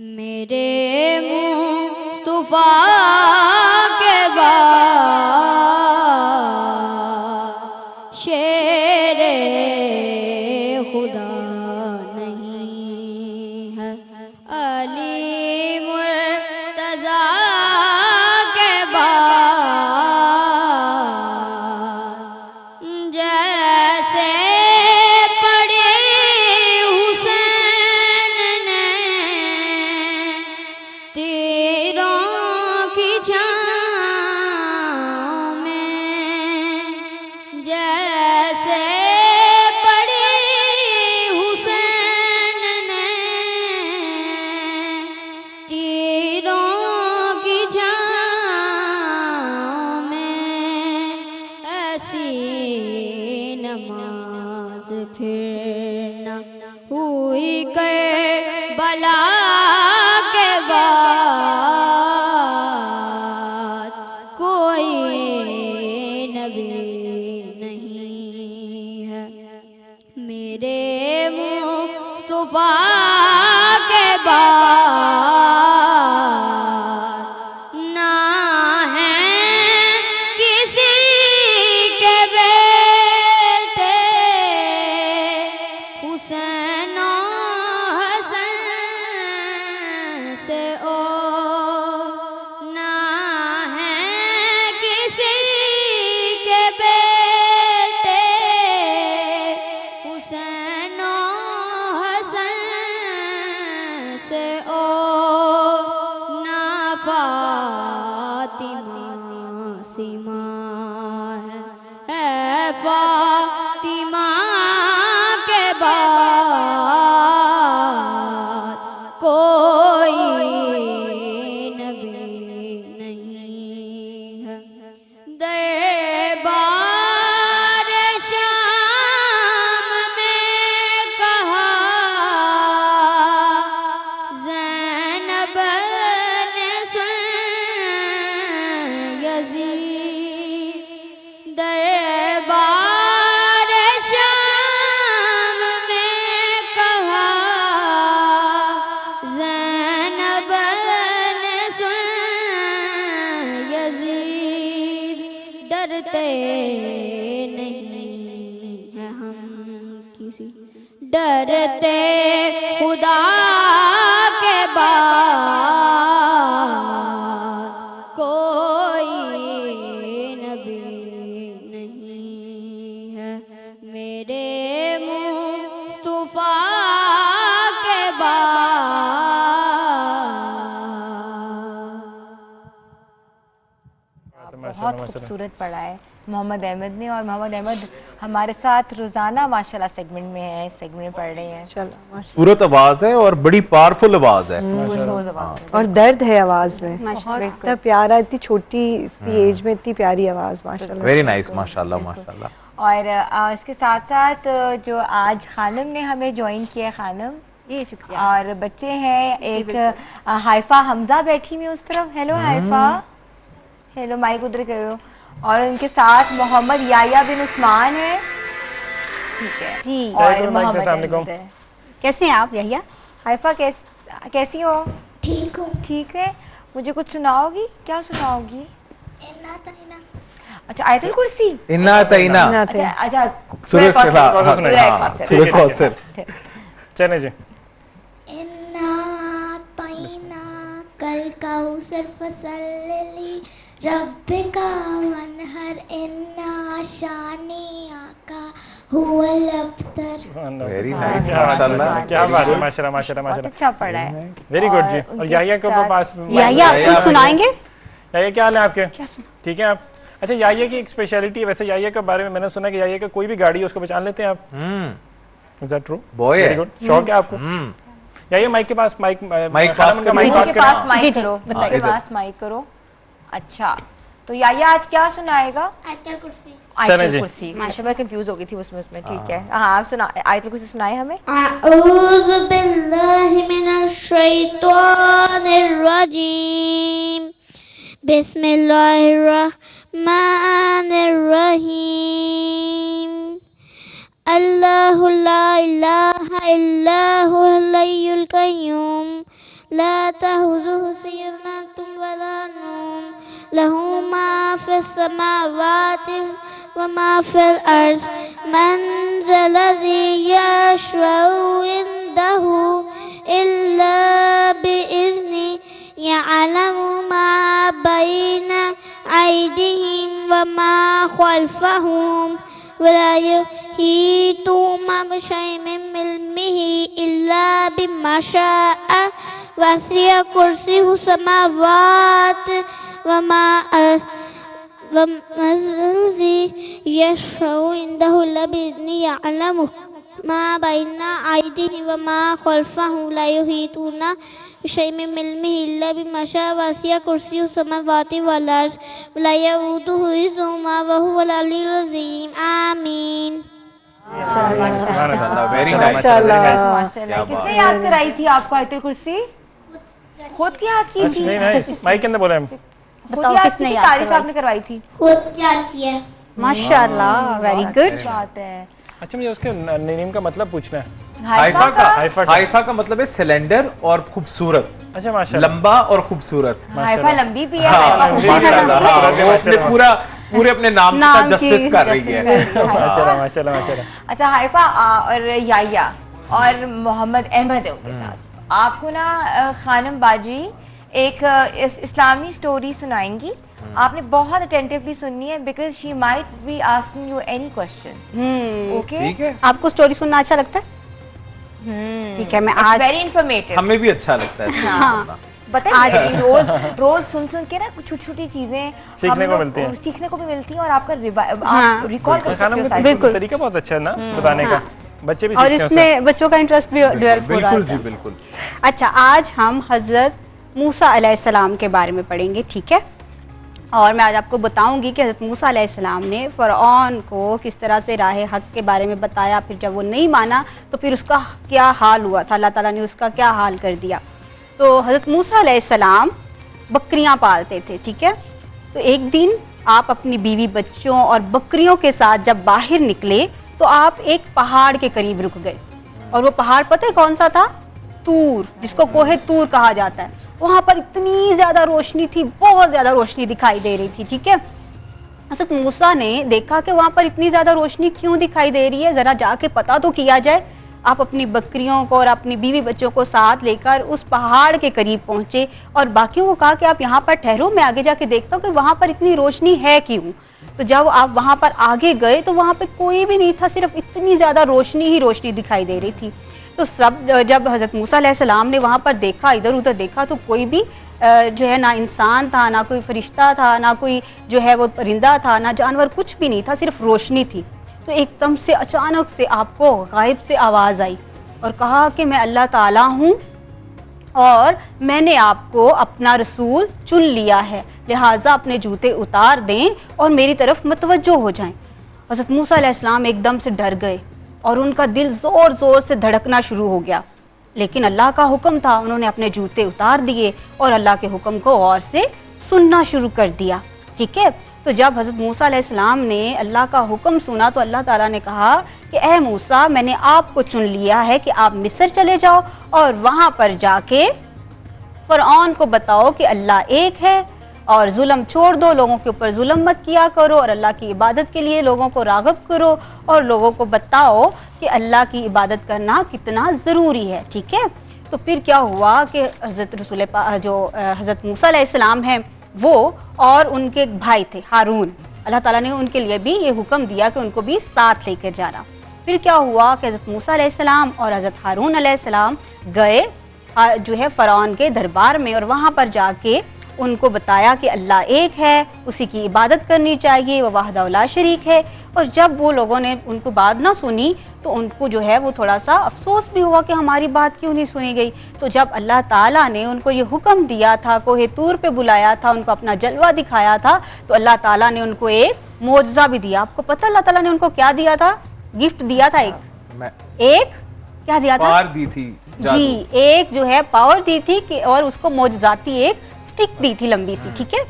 मेरे मुस्तफा के बाद शेरे खुदा नहीं है। अली मुर्तज़ा के बाद जैसे पड़े हुसैन ने तीरों की छाँव में, जैसे पड़े हुसैन ने तीरों की छाँव में, ऐसी नमाज फिर न हुई करबला के बाद कोई नबी नहीं है। मेरे मुस्तफा के बाद ना है किसी के बेटे हुसैन हसन से ओ, ना है किसी के बेटे हुसैन हसन से ओ, ना फातिमा सीमा है फातिमा के बाद कोई नबी नहीं है। दरबार शाम में कहा ज़ैनब ने सुन यज़ीद, दरबार शाम में कहा ज़ैनब ने सुन यज़ीद, डरते नहीं हैं हम किसी, डरते खुदा के बाद कोई नबी नहीं है। मेरे मुस्तफा के बाद। बहुत खूबसूरत पढ़ा है मोहम्मद अहमद ने, और मोहम्मद अहमद हमारे साथ रोजाना माशाल्लाह सेगमेंट में है, सेगमेंट में पढ़ रहे हैं। खूबसूरत आवाज है और बड़ी पावरफुल आवाज है और दर्द है आवाज में, इतना प्यारा, इतनी छोटी सी एज में इतनी प्यारी आवाज, माशाल्लाह। वेरी नाइस, माशाल्लाह माशाल्लाह। और इसके साथ साथ जो आज खानम ने हमें ज्वाइन किया है, खानम जी शुक्रिया, और बच्चे हैं, एक हाइफा हमजा बैठी हुई उस तरफ, हेलो हाइफा, हेलो, माइक उधर करो, और उनके साथ मोहम्मद याया बिन उस्मान है, ठीक है जी, और मोहम्मद अहमद है। कैसे हैं आप यहिया? हाइफा कैसी हो? ठीक हूँ। ठीक है, मुझे कुछ सुनाओगी? क्या सुनाओगी? इन्ना तइना। अच्छा, आयतुल कुर्सी, इन्ना तइना, अच्छा अच्छा, सूरह कौसर, चले जी। इन्ना तइना कल कौसर फसल्ली रब्बिका वनहर इन्ना शानिया का हुवल अब्तर। वेरी नाइस, माशाल्लाह, क्या बात है, माशाल्लाह माशाल्लाह बहुत माशाल्लाह, अच्छा पढ़ा है। वेरी गुड जी। और याहिया के पास यहिया आप कुछ सुनाएंगे? याहिया क्या हाल है आपके? ठीक है आप? अच्छा, याहिया की एक स्पेशलिटी है वैसे, याहिया के बारे में मैंने सुना कि याहिया का कोई भी गाड़ी है उसको पहचान लेते हैं आप। Is that true? Boy very good, शौक है आपको? याहिया माइक के पास, माइक पास के पास माइक करो, के पास माइक करो। अच्छा, तो याया आज क्या सुनाएगा? आयतुल कुर्सी। आयतुल कुर्सी, माशाल्लाह कंफ्यूज हो गई थी उसमें, ठीक है। हाँ, आप सुना, आयतुल कुर्सी सुनाए हमें। अऊज़ु बिल्लाहि मिनश शैतानिर रजीम, बिस्मिल्लाहिर रहमानिर रहीम, अल्लाहु ला इलाहा इल्ला हुवल हय्युल कय्यूम ला तअखुज़ुहु सिनतुन वला नौम लहू मा फ़िस समावाति व मा फ़िल अर्ज़ मन ज़ल्लज़ी यशफ़उ इंदहु इल्ला बिइज़्नि यअलमु मा बैना अयदीहिम व मा ख़ल्फ़हुम वला युहीतूना बिशैइन मिन इल्मिही इल्ला बिमा शाअ वसिअ कुर्सियुहु समावाति व मा ज़ल्लज़ी यशफ़उ इंदहु इल्ला बिइज़्निही यअलमु मा बैना अयदीहिम व मा ख़ल्फ़हुम ला युहीतूना बिशैइन मिन इल्मिही इल्ला बिमा शाअ वसिअ कुर्सियुहु समावाति वल अर्ज़ वला यऊदुहु हिफ़्ज़ुहुमा व हुवल अलिय्युल अज़ीम। आमीन। माशाल्लाह, वेरी नाइस। माशाल्लाह। क्या बात किसने याद कराई थी आपको आयतुल कुर्सी? खुद की याद की अच्छा, थी? नहीं नहीं माइक के अंदर बोले हम। खुद बताओ याद किसने की थी? याद कारी करवाई? साहब ने करवाई थी। खुद क्या किया? माशाल्लाह, वेरी गुड। बात है। अच्छा, मुझे उसके नेम का मतलब पूछना है। हाइफा का हाइफा का। हाइफा का मतलब है सिलेंडर और खूबसूरत, अच्छा, माशाल्लाह। लंबा और खूबसूरत। हाइफा लंबी भी है, हाँ, हाइफा लंबी खूबसूरत माशाल्लाह, भी है। हाँ, वो अपने पूरे अपने नाम के नाम साथ की जस्टिस कर रही है। माशाल्लाह माशाल्लाह माशाल्लाह। अच्छा हाइफा और याया और मोहम्मद अहमद है उनके साथ। आपको ना खानम बाजी एक इस्लामी स्टोरी सुनाएंगी। आपने बहुत अटेंटिवली सुननी है because she might be asking you any question. Okay, ठीक है, आपको स्टोरी सुनना अच्छा लगता है? ठीक है, मैं आज वेरी इंफॉर्मेटिव। हमें भी अच्छा लगता है इसको सुनना। बताइए रोज सुन सुन के ना कुछ छोटी छोटी चीजें सीखने को मिलती हैं। सीखने को भी मिलती हैं और आपका हाँ। रिकॉल कर सकते खाना हो सारी बिल्कुल। तरीका बहुत अच्छा है ना बताने का, बच्चे भी और सीखते हैं उससे। इसमें बच्चों का इंटरेस्ट भी डेवलप हो रहा बिल्कुल जी है। बिल्कुल। अच्छा, आज हम हज़रत मूसा अलैहिस्सलाम के बारे में पढ़ेंगे, ठीक है? और मैं आज आपको बताऊंगी कि हज़रत मूसा अलैहिस्सलाम ने फ़िरऔन को किस तरह से राह हक के बारे में बताया। फिर जब वो नहीं माना तो फिर उसका क्या हाल हुआ था, अल्लाह ताला ने उसका क्या हाल कर दिया। तो हज़रत मूसा अलैहिस्सलाम बकरियां पालते थे, ठीक है? तो एक दिन आप अपनी बीवी बच्चों और बकरियों के साथ जब बाहर निकले तो आप एक पहाड़ के करीब रुक गए। और वो पहाड़ पता है कौन सा था? तूर, जिसको कोहे तूर कहा जाता है। वहां पर इतनी ज्यादा रोशनी थी, बहुत ज्यादा रोशनी दिखाई दे रही थी, ठीक है? हज़रत मूसा ने देखा कि वहां पर इतनी ज्यादा रोशनी क्यों दिखाई दे रही है, जरा जाके पता तो किया जाए। आप अपनी बकरियों को और अपनी बीवी बच्चों को साथ लेकर उस पहाड़ के करीब पहुंचे और बाकियों को कहा कि आप यहाँ पर ठहरो, मैं आगे जाके देखता हूँ कि वहां पर इतनी रोशनी है क्यों। तो जब आप वहां पर आगे गए तो वहां पर कोई भी नहीं था, सिर्फ इतनी ज्यादा रोशनी ही रोशनी दिखाई दे रही थी। तो जब हज़रत मूसा अलैहिस्सलाम ने वहां पर देखा, इधर उधर देखा, तो कोई भी जो है ना इंसान था, ना कोई फरिश्ता था, ना कोई जो है वो परिंदा था, ना जानवर, कुछ भी नहीं था, सिर्फ रोशनी थी। तो एकदम से अचानक से आपको गायब से आवाज़ आई और कहा कि मैं अल्लाह ताला हूँ और मैंने आपको अपना रसूल चुन लिया है, लिहाजा अपने जूते उतार दें और मेरी तरफ मतवज्जो हो जाएं। हज़रत मूसा अलैहिस्सलाम एकदम से डर गए और उनका दिल ज़ोर ज़ोर से धड़कना शुरू हो गया। लेकिन अल्लाह का हुक्म था, उन्होंने अपने जूते उतार दिए और अल्लाह के हुक्म को गौर से सुनना शुरू कर दिया, ठीक है? तो जब हज़रत मूसा अलैहिस्सलाम ने अल्लाह का हुक्म सुना तो अल्लाह ताला ने कहा कि ए मूसा, मैंने आपको चुन लिया है कि आप मिस्र चले जाओ और वहाँ पर जाके फ़िरऔन को बताओ कि अल्लाह एक है और जुल्म छोड़ दो, लोगों के ऊपर जुल्म मत किया करो और अल्लाह की इबादत के लिए लोगों को राग़िब करो और लोगों को बताओ कि अल्लाह की इबादत करना कितना ज़रूरी है, ठीक है? तो फिर क्या हुआ कि हज़रत मूसा अलैहिस्सलाम हैं वो और उनके भाई थे हारून, अल्लाह ताला ने उनके लिए भी ये हुक्म दिया कि उनको भी साथ लेकर जाना। फिर क्या हुआ कि हज़रत मूसा अलैहिस्सलाम और हज़रत हारून अलैहिस्सलाम गए जो है फ़िरऔन के दरबार में और वहाँ पर जाके उनको बताया कि अल्लाह एक है, उसी की इबादत करनी चाहिए, वह वाहदा ला शरीक है। और जब वो लोगों ने उनको बात ना सुनी तो उनको जो है वो थोड़ा सा अफसोस भी हुआ कि हमारी बात क्यों नहीं सुनी गई। तो जब अल्लाह ताला ने उनको ये हुक्म दिया था, कोहे तूर पे बुलाया था, उनको अपना जलवा दिखाया था, तो अल्लाह ताला ने उनको एक मोजज़ा भी दिया। आपको पता अल्लाह ताला ने उनको क्या दिया था? गिफ्ट दिया था, एक क्या दिया था? पावर दी थी जी, एक जो है पावर दी थी कि और उसको मोजज़ाती एक स्टिक दी थी लंबी सी, ठीक है?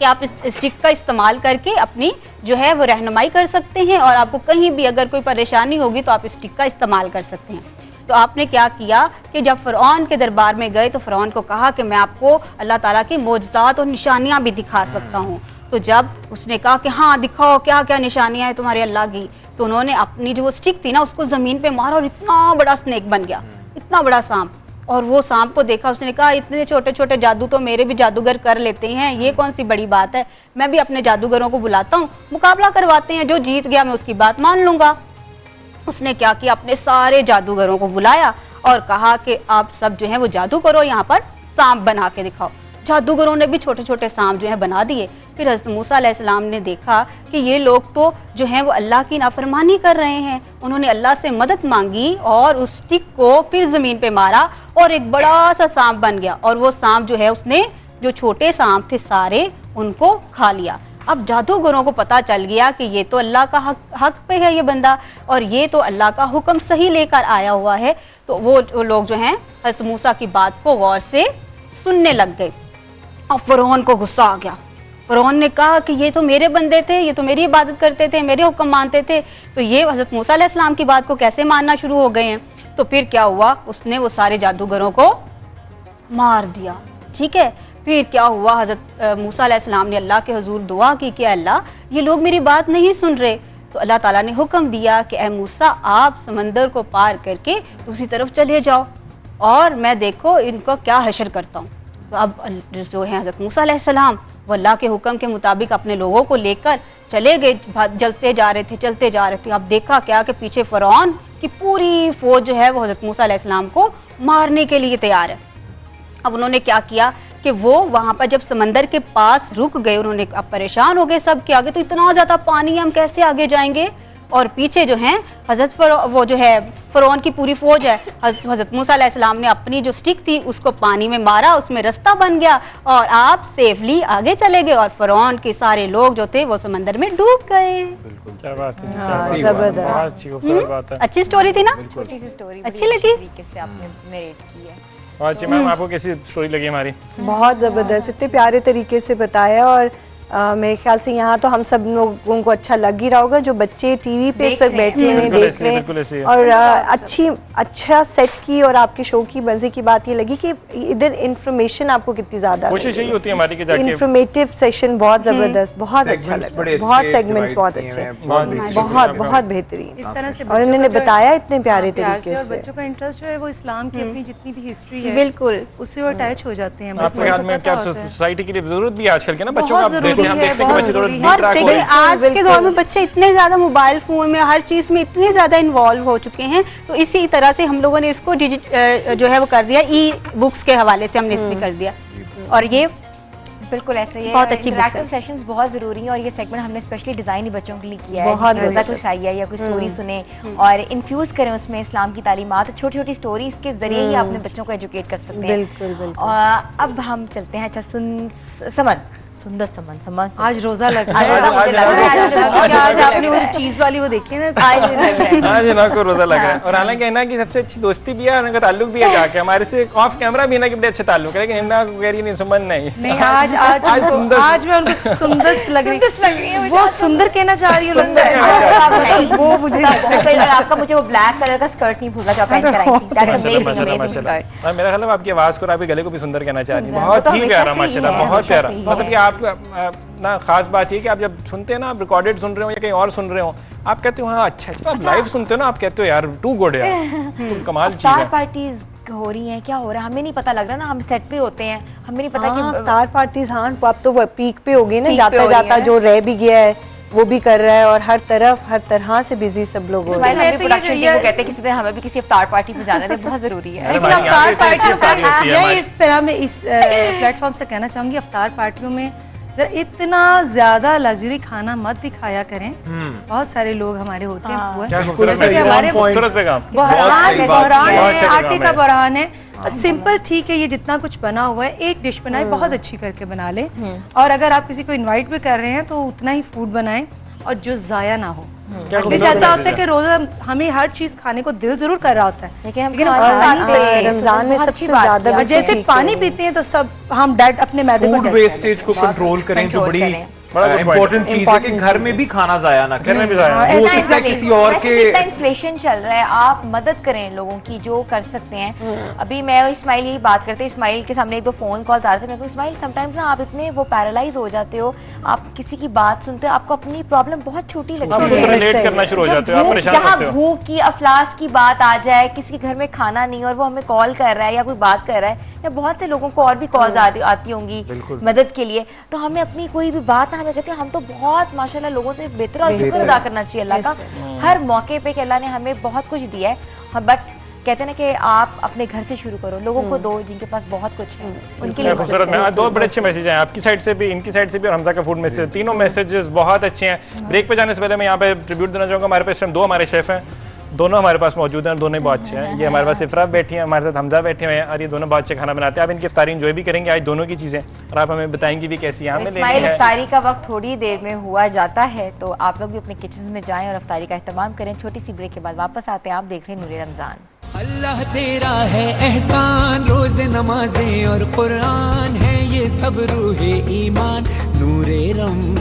कि आप इस स्टिक का इस्तेमाल करके अपनी जो है वो रहनुमाई कर सकते हैं, और आपको कहीं भी अगर कोई परेशानी होगी तो आप इस स्टिक का इस्तेमाल कर सकते हैं। तो आपने क्या किया कि जब फ़िरऔन के दरबार में गए तो फ़िरऔन को कहा कि मैं आपको अल्लाह ताला की मोजज़ात और निशानियाँ भी दिखा सकता हूँ। तो जब उसने कहा कि हाँ दिखाओ क्या क्या निशानियाँ हैं तुम्हारे अल्लाह की, तो उन्होंने अपनी जो वो स्टिक थी ना उसको ज़मीन पे मारा और इतना बड़ा स्नेक बन गया, इतना बड़ा सांप। और वो सांप को देखा, उसने कहा इतने छोटे छोटे जादू तो मेरे भी जादूगर कर लेते हैं, ये कौन सी बड़ी बात है, मैं भी अपने जादूगरों को बुलाता हूँ, मुकाबला करवाते हैं, जो जीत गया मैं उसकी बात मान लूँगा। उसने क्या किया, अपने सारे जादूगरों को बुलाया और कहा कि आप सब जो है वो जादू करो, यहाँ पर सांप बना के दिखाओ। जादूगरों ने भी छोटे छोटे सांप जो है बना दिए। फिर हज़रत मूसा अलैहिस्सलाम ने देखा कि ये लोग तो जो हैं वो अल्लाह की नाफरमानी कर रहे हैं। उन्होंने अल्लाह से मदद मांगी और उस स्टिक को फिर ज़मीन पे मारा और एक बड़ा सा सांप बन गया, और वो सांप जो है उसने जो छोटे सांप थे सारे उनको खा लिया। अब जादूगरों को पता चल गया कि ये तो अल्लाह का हक पे है ये बंदा, और ये तो अल्लाह का हुक्म सही लेकर आया हुआ है। तो वो लोग जो हैं हज़रत मूसा की बात को गौर से सुनने लग गए। अब फ़िरऔन को गुस्सा आ गया। फ़िरऔन ने कहा कि ये तो मेरे बंदे थे, ये तो मेरी इबादत करते थे, मेरे हुक्म मानते थे, तो ये हज़रत मूसा अलैहिस्सलाम की बात को कैसे मानना शुरू हो गए हैं। तो फिर क्या हुआ, उसने वो सारे जादूगरों को मार दिया। ठीक है, फिर क्या हुआ, हज़रत मूसा अलैहिस्सलाम ने अल्लाह के हुजूर दुआ की कि अल्लाह ये लोग मेरी बात नहीं सुन रहे। तो अल्लाह ताला ने हुक्म दिया कि ए मूसा आप समंदर को पार करके दूसरी तरफ चले जाओ और मैं देखो इनको क्या हशर करता हूँ। तो अब जो है हज़रत मूसा अलैहिस्सलाम वो अल्लाह के हुक्म के मुताबिक अपने लोगों को लेकर चले गए, चलते जा रहे थे। अब देखा क्या कि पीछे फ़िरऔन की पूरी फौज जो है वो हज़रत मूसा अलैहिस्सलाम को मारने के लिए तैयार है। अब उन्होंने क्या किया कि वो वहाँ पर जब समंदर के पास रुक गए, उन्होंने अब परेशान हो गए सब के आगे तो इतना ज़्यादा पानी है, हम कैसे आगे जाएंगे। और पीछे जो है वो जो है फ़िरऔन की पूरी फौज है। हज़रत मूसा अलैहिस्सलाम ने अपनी जो स्टिक थी उसको पानी में मारा, उसमें रास्ता बन गया और आप सेफली आगे चले गए, और फ़िरऔन के सारे लोग जो थे वो समंदर में डूब गए। क्या बात है, सही जबरदस्त। बहुत अच्छी खूबसूरत बात है। अच्छी स्टोरी थी ना, छोटी सी स्टोरी अच्छी लगी? तरीके से आपने नरेट की है। बहुत अच्छी। मैम आपको कैसी स्टोरी लगी हमारी? बहुत ज़बरदस्त, इतने प्यारे तरीके से बताया। और मेरे ख्याल से यहाँ तो हम सब लोगों को अच्छा लग ही रहा होगा जो बच्चे टीवी पे सब बैठे हुए बिल्कुल देख ऐसे, रहे बिल्कुल ऐसे हैं। ही। और अच्छा सेट की, और आपके शो की मजे की बात ये लगी कि इधर इंफॉर्मेशन आपको कितनी ज़्यादा कोशिश यही होती है हमारी कि जाके इंफॉर्मेटिव सेशन बहुत ज़बरदस्त, बहुत अच्छा Segments लगा, बड़े बहुत अच्छे सेगमेंट्स divide बहुत किए अच्छे, हैं, बहुत बहुत बहुत बेहतरीन। इस तरह से और इन्होंने बताया इतने प्यारे प्यार से, तरीके और से। बच्चों का इंटरेस्ट जो है वो इस्लाम की अपनी जितनी भी हिस्ट्री है बिल्कुल उससे वो अटैच हो जाते हैं। आपके ख्याल में क्या सोसाइटी के लिए जरूरत भी है आजकल के ना बच्चों बहुत का? हम जरूरी है, देखते हैं बहुत बच्चे थोड़ा जरूरी है। deep और track हो देखिए रहे हैं। आज के दौर में बच्चे इतने ज्यादा मोबाइल फोन में हर चीज में इतने ज्यादा इन्वॉल्व हो चुके हैं, तो इसी तरह से हम लोगों ने इसको जो है वो कर दिया, ई बुक्स के हवाले से हमने इसमें कर दिया। और ये बिल्कुल ऐसे ही है। बहुत अच्छी बुक्स इंटरैक्टिव सेशंस बहुत ज़रूरी हैं, और ये सेगमेंट हमने स्पेशली डिज़ाइन ही बच्चों के लिए किया है। बहुत रोज़ा ज़बरदस्त। कुछ आइए या कोई स्टोरी सुने और इन्फ्यूज़ करें उसमें इस्लाम की तालीमात। छोटी छोटी स्टोरीज के जरिए ही अपने बच्चों को एजुकेट कर सकते हैं। बिल्कुल बिल्कुल। और अब हम चलते हैं, अच्छा समन आज रोजा लग रहा आज है। रोज़ा मुझे लग रहा है। क्या आज आपने वो चीज वाली वो देखी है ना? हाँ जी ना को रोजा लग रहा है। और हालांकि है ना कि सबसे अच्छी दोस्ती भी है और उनका ताल्लुक भी है जाके हमारे से ऑफ कैमरा भी है ना कि बड़े अच्छे ताल्लुक है, लेकिन हिना को कह रही नहीं सुमन नहीं। नहीं आज सुंदर आज मैं उनको सुंदर लग रही है। वो सुंदर कहना चाह रही सुंदर है। कहना चाह रही नहीं, वो मुझे आपका मुझे वो ब्लैक कलर का स्कर्ट नहीं भूला जो आप पहन कर आई थी। That's amazing, माशाल्लाह amazing माशाल्लाह। skirt। और मेरा ख्याल है आपकी आवाज को और आपके गले को भी सुंदर कहना चाह रही है। सुंदर, बहुत वो तो ही हमेशा प्यारा से ही माशाल्लाह, है, बहुत हमेशा प्यारा। से ही मतलब है। कि आप ना खास बात ये कि आप जब सुनते हैं ना, आप रिकॉर्डेड सुन रहे हो या कहीं और सुन रहे हो, आप कहते हो हाँ अच्छा, आप लाइव सुनते हो ना, आप कहते हो यार टू गुड यार, तो कमाल चीज स्टार है। पार्टीज हो रही हैं, क्या हो रहा है हमें नहीं पता लग रहा ना, हम सेट पे होते हैं, हमें नहीं पता हाँ, कि स्टार पार्टीज, हाँ अब तो वो पीक पे हो गई ना, पीक पे जाता हो रही जाता है। जो रह भी गया है वो भी कर रहा है, और हर तरह से बिजी सब लोग हो रहे स्माइल, हैं। हम भी प्रोडक्शन टीम को कहते हैं किसी दिन हमें भी किसी इफ्तार पार्टी पे जाना है, बहुत जरूरी है। अरे लेकिन हमारी यहाँ अफ्तार पे इतनी अच्छी इफ्तारी होती है पार्टी हमारी। इस तरह में इस प्लेटफॉर्म से कहना चाहूंगी, अफ्तार पार्टियों में इतना ज्यादा लग्जरी खाना मत दिखाया करें। बहुत सारे लोग हमारे होते हैं पुअर। क्या खूबसूरत जैसे कि है, हमारे खूबसूरत पैगाम। बहरान सही बात बहरान बहुत है, सही आटे पैगाम का है। बहरान है। सिंपल ठीक है, ये जितना कुछ बना हुआ है एक डिश बनाए, बहुत अच्छी करके बना ले। और अगर आप किसी को इनवाइट भी कर रहे हैं तो उतना ही फूड बनाएं। और जो ज़ाया ना हो। क्या एटलीस्ट खूबसूरत ऐसा होता है मैसेज कि रोज़ा हमें हर चीज़ खाने को दिल जरूर कर रहा होता है, लेकिन हम लेकिन खा हम नहीं खा सकते। रमजान में बहुत सबसे अच्छी बात ज्यादा की और आपने। जैसे ठीक पानी है। पीते हैं तो सब हम डेड अपने मैदे को फूड dead वेस्टेज को कंट्रोल करें, जो control बड़ी करें। बड़ा good point इम्पोर्टेंट चीज है कि घर में भी खाना जाया ना घर करें। में भी जाया ना हो ऐसा सकता है exactly। किसी और वैसे के कितना इन्फ्लेशन चल रहा है, आप मदद करें लोगों की जो कर सकते हैं। अभी मैं और इस्माइल यही बात करते हैं, इस्माइल के सामने एक दो फोन कॉल आ रहे थे, मैं कहूँ इस्माइल समटाइम्स ना आप इतने वो पैरालाइज हो जाते हो, आप किसी की बात सुनते हो, आपको अपनी प्रॉब्लम बहुत छोटी आप लगती है। रिलेट करना शुरू हो जाते हो, आप परेशान जहाँ होते हो। भूख की अफलास की बात आ जाए, किसी के घर में खाना नहीं और वो हमें कॉल कर रहा है या कोई बात कर रहा है, या बहुत से लोगों को और भी कॉल्स आती होंगी मदद के लिए, तो हमें अपनी कोई भी बात ना हमें कहते हैं हम तो बहुत माशाल्लाह लोगों से बेहतर और शुक्र अदा करना चाहिए अल्लाह का हर मौके पे कि अल्लाह ने हमें बहुत कुछ दिया है। बट कहते हैं ना कि आप अपने घर से शुरू करो, लोगों को दो जिनके पास बहुत कुछ है उनके लिए क्या खूबसूरत में दो बड़े अच्छे मैसेज हैं आपकी साइड से भी, इनकी साइड से भी और हमजा का फूड मैसेज, तीनों मैसेजेस बहुत अच्छे हैं। ब्रेक पे जाने से पहले मैं यहाँ पे ट्रिब्यूट देना चाहूँगा, हमारे पास दो हमारे शेफ हैं, दोनों हमारे पास मौजूद हैं और दोनों ही बहुत अच्छे हैं। ये हमारे पास इफ्रा बैठी हैं, हमारे साथ हमजा बैठे हुए हैं और ये दोनों बहुत अच्छे खाना बनाते हैं। आप इनकी इफ्तारी एंजॉय भी करेंगे आज दोनों की चीज़ें, और आप हमें बताएंगी भी कैसी यहाँ में लेनी है। इफ्तारी का वक्त थोड़ी देर में हुआ जाता है, तो आप लोग भी अपने किचन में जाएं और इफ्तारी का इस्तेमाल करें। छोटी सी ब्रेक के बाद वापस आते हैं, आप देख रहे हैं नूरे रमजान। अल्लाह तेरा है एहसान, रोज़े नमाजें और कुरान है ये सब रूहे ईमान, नूरे रमजान।